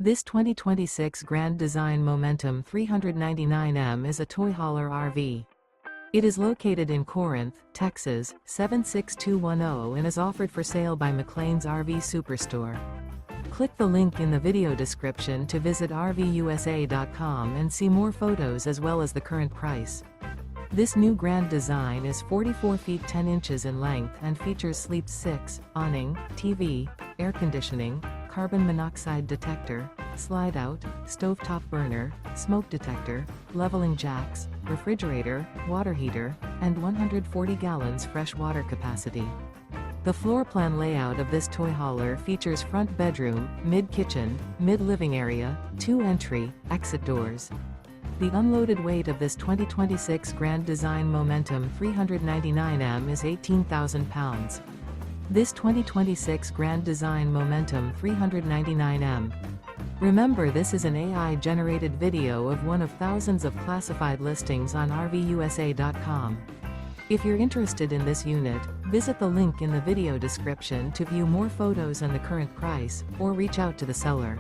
This 2026 Grand Design Momentum 399M is a toy hauler RV. It is located in Corinth, Texas, 76210 and is offered for sale by McClain's RV Superstore. Click the link in the video description to visit RVUSA.com and see more photos as well as the current price. This new Grand Design is 44 feet 10 inches in length and features Sleep 6, awning, TV, air conditioning, carbon monoxide detector, Slideout, stovetop burner, smoke detector, leveling jacks, refrigerator, water heater, and 140 gallons fresh water capacity. The floor plan layout of this toy hauler features front bedroom, mid-kitchen, mid-living area, 2 entry, exit doors. The unloaded weight of this 2026 Grand Design Momentum 399M is 18,000 pounds. This 2026 Grand Design Momentum 399M. Remember, this is an AI-generated video of one of thousands of classified listings on RVUSA.com. If you're interested in this unit, visit the link in the video description to view more photos and the current price, or reach out to the seller.